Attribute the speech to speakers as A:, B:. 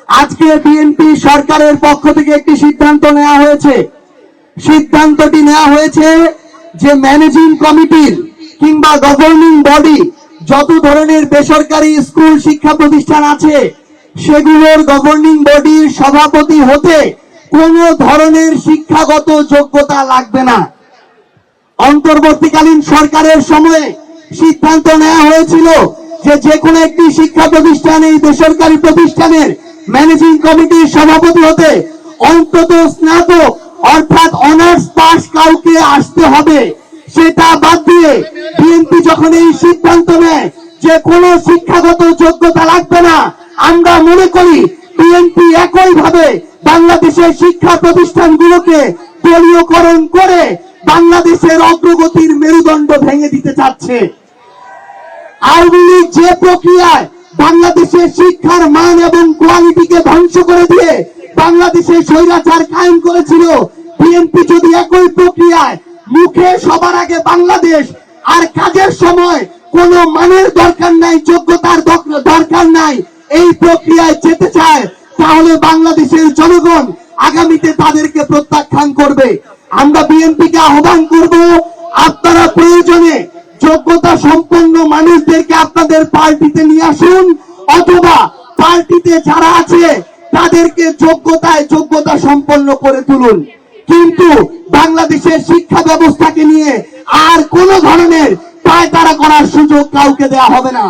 A: আজকে বিএনপি সরকারের পক্ষ থেকে একটি সিদ্ধান্ত নেওয়া হয়েছে। সিদ্ধান্তটি নেওয়া হয়েছে যে ম্যানেজিং কমিটির কিংবা গভর্নিং বডি যত ধরনের বেসরকারি স্কুল শিক্ষা প্রতিষ্ঠান আছে সেগুলোর গভর্নিং বডির সভাপতি হতে কোনো ধরনের শিক্ষাগত যোগ্যতা লাগবে না। অন্তর্বর্তীকালীন সরকারের সময়ে সিদ্ধান্ত নেওয়া হয়েছিল যে কোনো একটি শিক্ষা প্রতিষ্ঠান, এই বেসরকারি প্রতিষ্ঠানের ম্যানেজিং কমিটির সভাপতি হতে অন্তত স্নাতক অর্থাৎ অনার্স পাস কাউকে আসতে হবে। সেটা বাদ দিয়ে বিএনপি যখন এই সিদ্ধান্ত নেয় যে কোনো শিক্ষাগত যোগ্যতা লাগবে না, আমরা মনে করি বিএনপি একইভাবে বাংলাদেশের শিক্ষা প্রতিষ্ঠানগুলোকে দলীয়করণ করে বাংলাদেশের অগ্রগতির মেরুদণ্ড ভেঙে দিতে চাচ্ছে। আওয়ামী লীগ যে প্রক্রিয়ায় বাংলাদেশের শিক্ষার মান এবং কোয়ালিটিকে ধ্বংস করে দিয়ে বাংলাদেশে স্বৈরাচার কায়েম করেছিল, বিএনপি যদি একই প্রক্রিয়ায় মুখে সবার আগে বাংলাদেশ আর কাজের সময় কোন মানের দরকার নাই, যোগ্যতার দরকার নাই, এই প্রক্রিয়ায় যেতে চায়, তাহলে বাংলাদেশের জনগণ আগামীতে তাদেরকে প্রত্যাখ্যান করবে। আমরা বিএনপিকে আহ্বান করব, আপনারা প্রয়োজনে যোগ্যতা সম্পন্ন মানুষদেরকে আপনাদের পার্টিতে নিয়ে আসুন, অথবা পার্টিতে যারা আছে তাদেরকে যোগ্যতা সম্পন্ন করে তুলুন। কিন্তু বাংলাদেশের শিক্ষা ব্যবস্থাকে নিয়ে আর কোন ধরনের পায়তারা করার সুযোগ কাউকে দেওয়া হবে না।